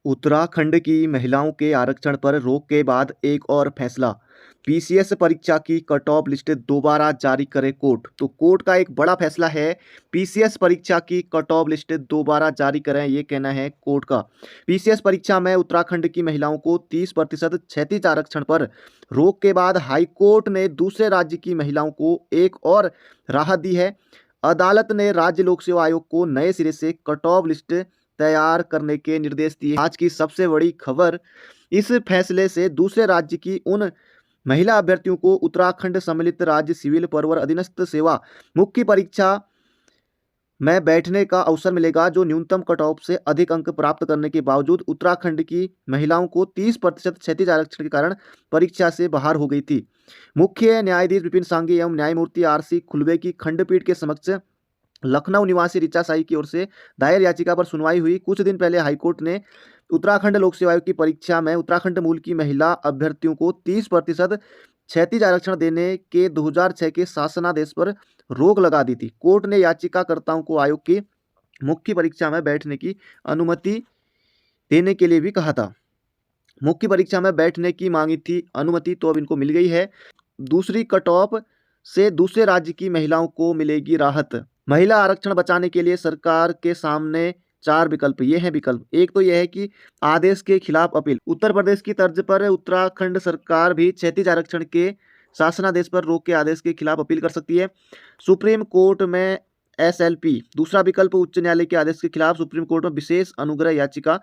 उत्तराखंड की महिलाओं के आरक्षण पर रोक के बाद एक और फैसला। पीसीएस परीक्षा की कट ऑफ लिस्ट दोबारा जारी करे कोर्ट। तो कोर्ट का एक बड़ा फैसला है। पीसीएस परीक्षा की कट ऑफ लिस्ट दोबारा जारी करें, ये कहना है कोर्ट का। पीसीएस परीक्षा में उत्तराखंड की महिलाओं को 30% क्षैतिज आरक्षण पर रोक के बाद हाई कोर्ट ने दूसरे राज्य की महिलाओं को एक और राहत दी है। अदालत ने राज्य लोक सेवा आयोग को नए सिरे से कट ऑफ लिस्ट तैयार करने के निर्देश दिए। आज की सबसे बड़ी खबर, इस फैसले से दूसरे राज्य की उन महिला अभ्यर्थियों को उत्तराखंड सम्मिलित राज्य सिविल पर्वर अधीनस्थ सेवा मुख्य परीक्षा में बैठने का अवसर मिलेगा, जो न्यूनतम कट ऑफ से अधिक अंक प्राप्त करने के बावजूद उत्तराखंड की महिलाओं को 30% क्षैतिज आरक्षण के कारण परीक्षा से बाहर हो गई थी। मुख्य न्यायाधीश विपिन सांघी एवं न्यायमूर्ति आरसी खुलबे की खंडपीठ के समक्ष लखनऊ निवासी ऋचा साई की ओर से दायर याचिका पर सुनवाई हुई। कुछ दिन पहले हाईकोर्ट ने उत्तराखंड लोक सेवा आयोग की परीक्षा में उत्तराखंड मूल की महिला अभ्यर्थियों को 30% क्षैतिज आरक्षण देने के 2006 के शासनादेश पर रोक लगा दी थी। कोर्ट ने याचिकाकर्ताओं को आयोग की मुख्य परीक्षा में बैठने की अनुमति देने के लिए भी कहा था। मुख्य परीक्षा में बैठने की मांगी थी अनुमति, तो अब इनको मिल गई है। दूसरी कट ऑफ से दूसरे राज्य की महिलाओं को मिलेगी राहत। महिला आरक्षण बचाने के लिए सरकार के सामने 4 विकल्प। ये हैं विकल्प। एक तो यह है कि आदेश के खिलाफ अपील। उत्तर प्रदेश की तर्ज पर उत्तराखंड सरकार भी क्षैतिज आरक्षण के शासनादेश पर रोक के आदेश के खिलाफ अपील कर सकती है। सुप्रीम कोर्ट में एसएलपी। दूसरा विकल्प, उच्च न्यायालय के आदेश के खिलाफ सुप्रीम कोर्ट में विशेष अनुग्रह याचिका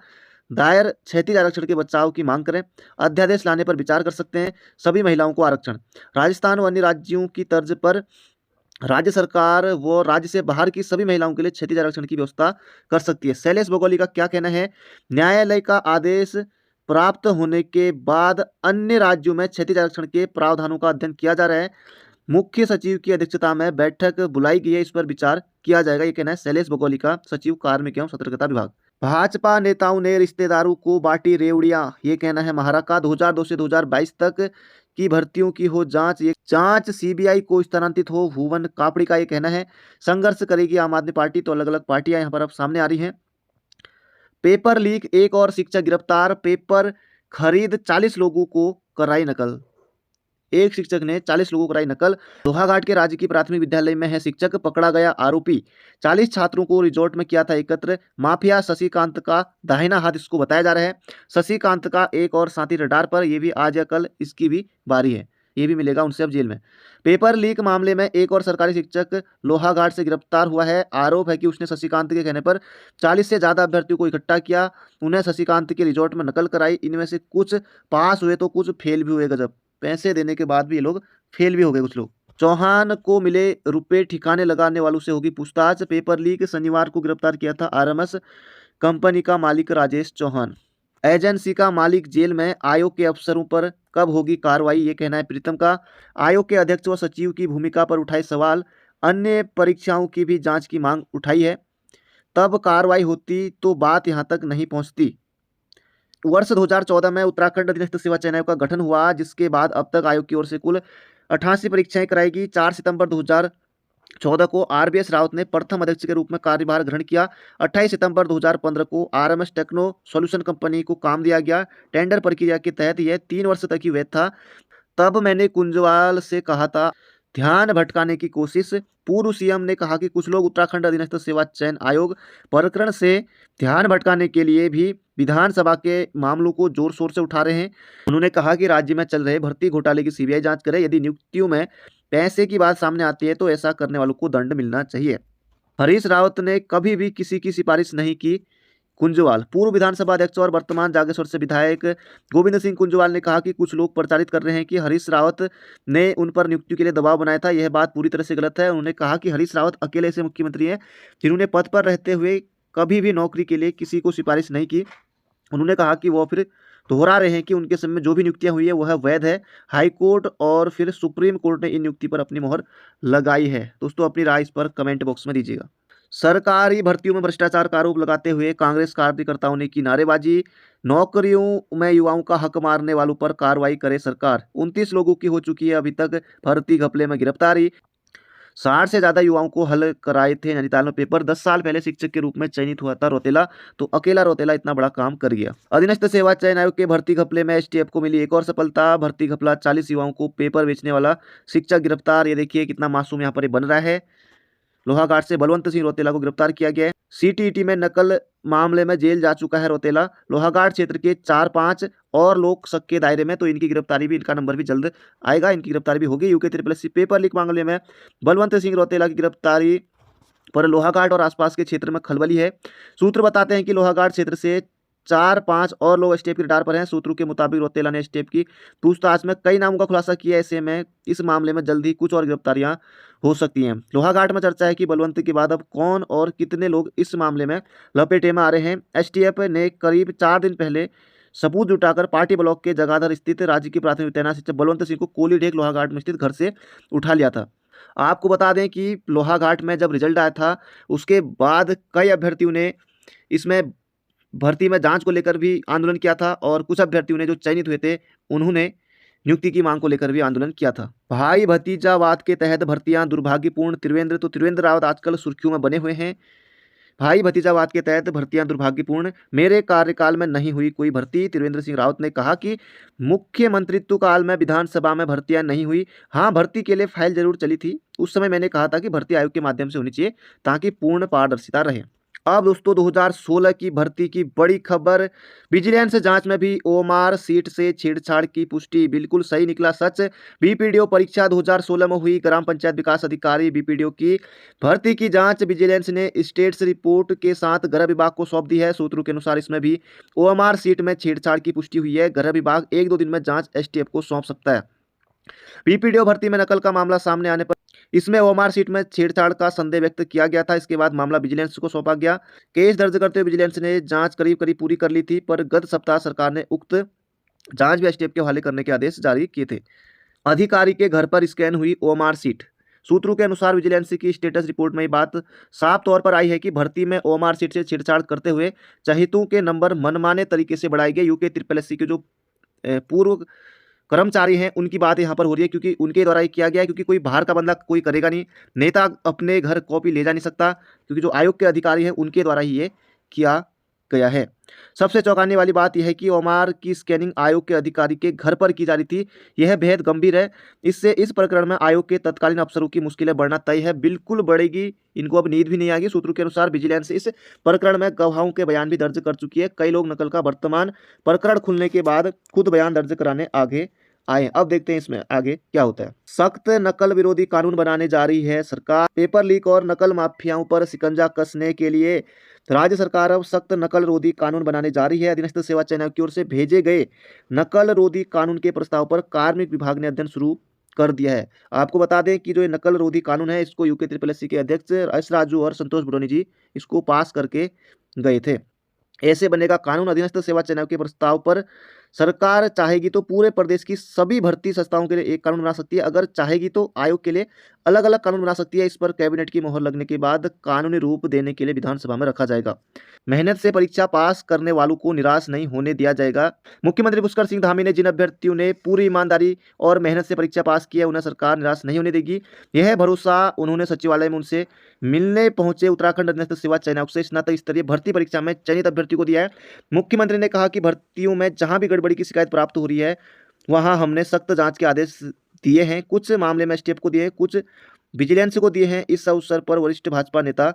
दायर क्षैतिज आरक्षण के बचाव की मांग करें। अध्यादेश लाने पर विचार कर सकते हैं सभी महिलाओं को आरक्षण। राजस्थान व अन्य राज्यों की तर्ज पर राज्य सरकार वो राज्य से बाहर की सभी महिलाओं के लिए क्षैतिज आरक्षण की व्यवस्था कर सकती है। शैलेश बगोली का क्या कहना है? न्यायालय का आदेश प्राप्त होने के बाद अन्य राज्यों में क्षैतिज आरक्षण के प्रावधानों का अध्ययन किया जा रहा है। मुख्य सचिव की अध्यक्षता में बैठक बुलाई गई है, इस पर विचार किया जाएगा, ये कहना है शैलेश बगोली का, सचिव कार्मिक एवं सतर्कता विभाग। भाजपा नेताओं ने रिश्तेदारों को बांटी रेवड़ियां, ये कहना है महारा का। 2002 से 2022 तक की भर्तियों की हो जांच, ये जांच सीबीआई को स्थानांतरित हो, भुवन कापड़ी का ये कहना है। संघर्ष करेगी आम आदमी पार्टी। तो अलग अलग पार्टियां यहाँ पर अब सामने आ रही हैं। पेपर लीक, एक और शिक्षक गिरफ्तार। पेपर खरीद 40 लोगों को कराई नकल। एक शिक्षक ने 40 लोगों को कराई नकल। लोहाघाट के राजकीय प्राथमिक विद्यालय में है शिक्षक, पकड़ा गया आरोपी। 40 छात्रों को रिजॉर्ट में किया था एकत्र। माफिया शशिकांत का दाहिना हाथ इसको बताया जा रहा है। शशिकांत का एक और साथी रडार पर, यह भी आज या कल इसकी भी बारी है, ये भी मिलेगा उनसे अब जेल में। पेपर लीक मामले में एक और सरकारी शिक्षक लोहाघाट से गिरफ्तार हुआ है। आरोप है कि उसने शशिकांत के कहने पर 40 से ज्यादा अभ्यर्थियों को इकट्ठा किया, उन्हें शशिकांत के रिजॉर्ट में नकल कराई। इनमें से कुछ पास हुए तो कुछ फेल भी हुए। गजब, पैसे देने के बाद भी ये लोग फेल भी हो गए कुछ लोग। चौहान को मिले रुपए ठिकाने लगाने वालों से होगी पूछताछ। पेपर लीक, शनिवार को गिरफ्तार किया था आरएमएस कंपनी का मालिक राजेश चौहान। एजेंसी का मालिक जेल में, आयोग के अफसरों पर कब होगी कार्रवाई, ये कहना है प्रीतम का। आयोग के अध्यक्ष व सचिव की भूमिका पर उठाए सवाल। अन्य परीक्षाओं की भी जांच की मांग उठाई है, तब कार्रवाई होती तो बात यहां तक नहीं पहुंचती। वर्ष 2014 में उत्तराखंड अधीनस्थ सेवा चयन आयोग का गठन हुआ, जिसके बाद अब तक आयोग की ओर से कुल 88 परीक्षाएं कराएगी। 4 सितंबर 2014 को आरबीएस रावत ने प्रथम अध्यक्ष के रूप में कार्यभार ग्रहण किया। 28 सितंबर 2015 को आरएमएस टेक्नो सॉल्यूशन कंपनी को काम दिया गया। टेंडर प्रक्रिया के तहत यह 3 वर्ष तक ही वैध था। तब मैंने कुंजवाल से कहा था, ध्यान भटकाने की कोशिश। पूर्व सीएम ने कहा कि कुछ लोग उत्तराखंड अधीनस्थ सेवा चयन आयोग प्रकरण से ध्यान भटकाने के लिए भी विधानसभा के मामलों को जोर शोर से उठा रहे हैं। उन्होंने कहा कि राज्य में चल रहे भर्ती घोटाले की सीबीआई जांच करे। यदि नियुक्तियों में पैसे की बात सामने आती है तो ऐसा करने वालों को दंड मिलना चाहिए। हरीश रावत ने कभी भी किसी की सिफारिश नहीं की। कुंजवाल, पूर्व विधानसभा अध्यक्ष और वर्तमान जागेश्वर से विधायक गोविंद सिंह कुंजवाल ने कहा कि कुछ लोग प्रचारित कर रहे हैं कि हरीश रावत ने उन पर नियुक्ति के लिए दबाव बनाया था। यह बात पूरी तरह से गलत है। उन्होंने कहा कि हरीश रावत अकेले ऐसे मुख्यमंत्री हैं जिन्होंने पद पर रहते हुए कभी भी नौकरी के लिए किसी को सिफारिश नहीं की। उन्होंने कहा कि वो फिर दोहरा रहे हैं कि उनके समय में जो भी नियुक्तियां हुई है वह वैध है। हाईकोर्ट और फिर सुप्रीम कोर्ट ने इन नियुक्ति पर अपनी मोहर लगाई है। दोस्तों, अपनी राय इस पर कमेंट बॉक्स में दीजिएगा। सरकारी भर्तियों में भ्रष्टाचार का आरोप लगाते हुए कांग्रेस कार्यकर्ताओं ने की नारेबाजी। नौकरियों में युवाओं का हक मारने वालों पर कार्रवाई करे सरकार। 29 लोगों की हो चुकी है अभी तक भर्ती घपले में गिरफ्तारी। 60 से ज़्यादा युवाओं को हल कराए थे नैनीताल में पेपर। 10 साल पहले शिक्षक के रूप में चयनित हुआ था रौतेला, तो अकेला रौतेला इतना बड़ा काम कर गया। अधीनस्थ सेवा चयन आयोग के भर्ती घपले में एसटीएफ को मिली एक और सफलता। भर्ती घपला, 40 युवाओं को पेपर बेचने वाला शिक्षक गिरफ्तार। ये देखिए कितना मासूम यहाँ पर ये बन रहा है। लोहाघाट से बलवंत सिंह रौतेला को गिरफ्तार किया गया है। सीटीईटी में नकल मामले में जेल जा चुका है रौतेला। लोहाघाट क्षेत्र के 4-5 और लोग शक के दायरे में, तो इनकी गिरफ्तारी भी, इनका नंबर भी जल्द आएगा, इनकी गिरफ्तारी भी होगी। यूके SSSC पेपर लीक मामले में बलवंत सिंह रौतेला की गिरफ्तारी पर लोहाघाट और आसपास के क्षेत्र में खलबली है। सूत्र बताते हैं कि लोहाघाट क्षेत्र से 4-5 और लोग एसटीएफ के रडार पर हैं। सूत्रों के मुताबिक रौतेला ने एसटीएफ की पूछताछ में कई नामों का खुलासा किया। ऐसे में इस मामले में जल्द ही कुछ और गिरफ्तारियां हो सकती हैं। लोहाघाट में चर्चा है कि बलवंत के बाद अब कौन और कितने लोग इस मामले में लपेटे में आ रहे हैं। एसटीएफ ने करीब 4 दिन पहले सबूत जुटाकर पार्टी ब्लॉक के जगाधर स्थित राज्य की प्राथमिक तैनात शिक्षक बलवंत सिंह को कोलीढेक लोहाघाट में स्थित घर से उठा लिया था। आपको बता दें कि लोहाघाट में जब रिजल्ट आया था उसके बाद कई अभ्यर्थियों ने इसमें भर्ती में जांच को लेकर भी आंदोलन किया था, और कुछ अभ्यर्थियों ने जो चयनित हुए थे उन्होंने नियुक्ति की मांग को लेकर भी आंदोलन किया था। भाई भतीजावाद के तहत भर्तियां दुर्भाग्यपूर्ण। त्रिवेंद्र रावत आजकल सुर्खियों में बने हुए हैं। भाई भतीजावाद के तहत भर्तियां दुर्भाग्यपूर्ण, मेरे कार्यकाल में नहीं हुई कोई भर्ती। त्रिवेंद्र सिंह रावत ने कहा कि मुख्यमंत्रित्व काल में विधानसभा में भर्तियां नहीं हुई। हाँ, भर्ती के लिए फाइल जरूर चली थी। उस समय मैंने कहा था कि भर्ती आयोग के माध्यम से होनी चाहिए ताकि पूर्ण पारदर्शिता रहे। अब दोस्तों 2016 की भर्ती की बड़ी खबर। विजिलेंस जांच में भी ओमार सीट से छेड़छाड़ की पुष्टि। बिल्कुल सही निकला सच। बीपीडीओ परीक्षा 2016 में हुई ग्राम पंचायत विकास अधिकारी बीपीडीओ की भर्ती की जांच विजिलेंस ने स्टेट्स रिपोर्ट के साथ गृह विभाग को सौंप दी है। सूत्रों के अनुसार इसमें भी ओएमआर सीट में छेड़छाड़ की पुष्टि हुई है। गृह विभाग 1-2 दिन में जांच एसटीएफ को सौंप सकता है। बीपीडीओ भर्ती में नकल का मामला सामने आने पर इसमें ओमार सीट में छेड़छाड़ का संदेह व्यक्त किया गया था। इसके बाद मामला विजिलेंस को सौंपा गया। केस दर्ज करते हुए विजिलेंस ने जांच करीब पूरी कर ली थी, पर गत सप्ताह सरकार ने उक्त जांच भी एसटीएफ के हवाले करने के आदेश जारी किए थे। अधिकारी के घर पर स्कैन हुई ओमार सीट। सूत्रों के अनुसार विजिलेंस की स्टेटस रिपोर्ट में ये बात साफ तौर पर आई है कि भर्ती में ओमार सीट से छेड़छाड़ करते हुए चहितों के नंबर मनमाने तरीके से बढ़ाए गए। यूके SSSC के जो पूर्व कर्मचारी हैं उनकी बात यहाँ पर हो रही है, क्योंकि उनके द्वारा ये किया गया है। क्योंकि कोई बाहर का बंदा कोई करेगा नहीं, नेता अपने घर कॉपी ले जा नहीं सकता, क्योंकि जो आयोग के अधिकारी हैं उनके द्वारा ही ये किया गया है। सबसे चौंकाने वाली बात यह है कि ओमार की स्कैनिंग आयोग के अधिकारी के घर पर की जा रही थी। यह बेहद गंभीर है। इससे इस प्रकरण में आयोग के तत्कालीन अफसरों की मुश्किलें बढ़ना तय है। बिल्कुल बढ़ेगी, इनको अब नींद भी नहीं आएगी। सूत्रों के अनुसार विजिलेंस इस प्रकरण में गवाहों के बयान भी दर्ज कर चुकी है। कई लोग नकल का वर्तमान प्रकरण खुलने के बाद खुद बयान दर्ज कराने आगे आए। अब देखते हैं इसमें आगे क्या होता है। सख्त नकल विरोधी कानून बनाने जा रही है सरकार। पेपर लीक और नकल माफियाओं पर शिकंजा कसने के लिए राज्य सरकार अब सख्त नकल रोधी कानून बनाने जा रही है। अधीनस्थ सेवा चयन आयोग की ओर से भेजे गए नकल रोधी कानून के प्रस्ताव पर कार्मिक विभाग ने अध्ययन शुरू कर दिया है। आपको बता दें कि जो ये नकल रोधी कानून है इसको यूके SSSC के अध्यक्ष एस राजू और संतोष बुरोनी जी इसको पास करके गए थे। ऐसे बनेगा कानून। अधीनस्थ सेवा चयन आयोग के प्रस्ताव पर सरकार चाहेगी तो पूरे प्रदेश की सभी भर्ती संस्थाओं के लिए एक कानून बना सकती है। अगर चाहेगी तो आयोग के लिए अलग अलग कानून बना सकती है। इस पर कैबिनेट की मोहर लगने के बाद कानूनी रूप देने के लिए विधानसभा में रखा जाएगा। मेहनत से परीक्षा पास करने वालों को निराश नहीं होने दिया जाएगा। मुख्यमंत्री पुष्कर सिंह धामी ने जिन अभ्यर्थियों ने पूरी ईमानदारी और मेहनत से परीक्षा पास की है उन्हें सरकार निराश नहीं होने देगी। यह भरोसा उन्होंने सचिवालय में उनसे मिलने पहुंचे उत्तराखंड अधीनस्थ सेवा चयन आयोग से स्नातक स्तरीय भर्ती परीक्षा में चयनित अभ्यर्थियों को दिया है। मुख्यमंत्री ने कहा कि भर्तियों में जहां भी गड़बड़ी की शिकायत प्राप्त हो रही है वहां हमने सख्त जांच के आदेश दिए हैं। कुछ मामले में एसटीएफ को दिए हैं, कुछ विजिलेंस को दिए हैं। इस अवसर पर वरिष्ठ भाजपा नेता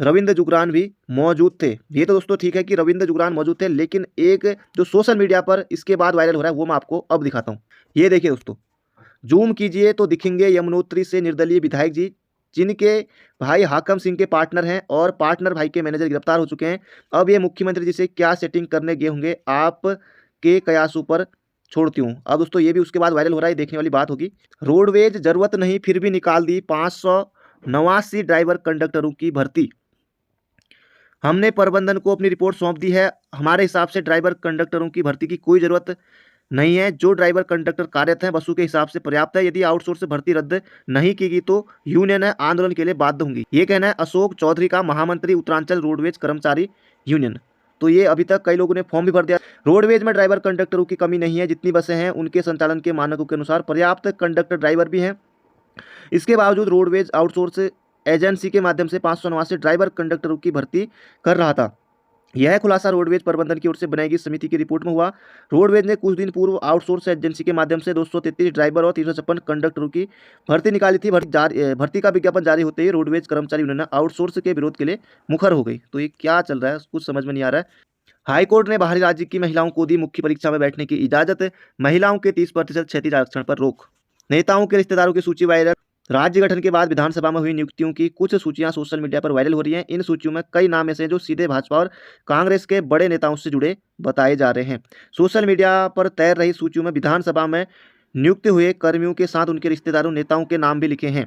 रविंद्र जुगरान भी मौजूद थे। ये तो दोस्तों ठीक है कि रविंद्र जुगरान मौजूद थे, लेकिन एक जो सोशल मीडिया पर इसके बाद वायरल हो रहा है वो मैं आपको अब दिखाता हूँ। ये देखिए दोस्तों, जूम कीजिए तो दिखेंगे यमुनोत्री से निर्दलीय विधायक जी, जिनके भाई हाकम सिंह के पार्टनर हैं और पार्टनर भाई के मैनेजर गिरफ्तार हो चुके हैं। अब ये मुख्यमंत्री जी से क्या सेटिंग करने गए होंगे आपके कयासों पर छोड़ती हूँ। अब दोस्तों ये भी उसके बाद वायरल हो रहा है, देखने वाली बात होगी। रोडवेज जरूरत नहीं फिर भी निकाल दी 589 ड्राइवर कंडक्टरों की भर्ती। हमने प्रबंधन को अपनी रिपोर्ट सौंप दी है। हमारे हिसाब से ड्राइवर कंडक्टरों की भर्ती की कोई जरूरत नहीं है। जो ड्राइवर कंडक्टर कार्यरत हैं बसों के हिसाब से पर्याप्त है। यदि आउटसोर्स से भर्ती रद्द नहीं की तो यूनियन आंदोलन के लिए बाध्य होंगी। ये कहना है अशोक चौधरी का, महामंत्री उत्तरांचल रोडवेज कर्मचारी यूनियन। तो ये अभी तक कई लोगों ने फॉर्म भी भर दिया। रोडवेज में ड्राइवर कंडक्टरों की कमी नहीं है। जितनी बसें हैं उनके संचालन के मानकों के अनुसार पर्याप्त कंडक्टर ड्राइवर भी हैं। इसके बावजूद रोडवेज आउटसोर्स एजेंसी के माध्यम से 589 ड्राइवर कंडक्टरों की भर्ती कर रहा था। यह खुलासा रोडवेज प्रबंधन की ओर से बनाई गई समिति की रिपोर्ट में हुआ। रोडवेज ने कुछ दिन पूर्व आउटसोर्स एजेंसी के माध्यम से 233 ड्राइवर और 356 कंडक्टरों की भर्ती निकाली थी। भर्ती का विज्ञापन जारी होते ही रोडवेज कर्मचारी यूनियन आउटसोर्स के विरोध के लिए मुखर हो गई। तो ये क्या चल रहा है कुछ समझ में नहीं आ रहा है। हाईकोर्ट ने बाहरी राज्य की महिलाओं को दी मुख्य परीक्षा में बैठने की इजाजत। महिलाओं के 30% क्षैतिज आरक्षण पर रोक। नेताओं के रिश्तेदारों की सूची वायरल। राज्य गठन के बाद विधानसभा में हुई नियुक्तियों की कुछ सूचियां सोशल मीडिया पर वायरल हो रही हैं। इन सूचियों में कई नाम ऐसे हैं जो सीधे भाजपा और कांग्रेस के बड़े नेताओं से जुड़े बताए जा रहे हैं। सोशल मीडिया पर तैर रही सूचियों में विधानसभा में नियुक्त हुए कर्मियों के साथ उनके रिश्तेदारों नेताओं के नाम भी लिखे हैं।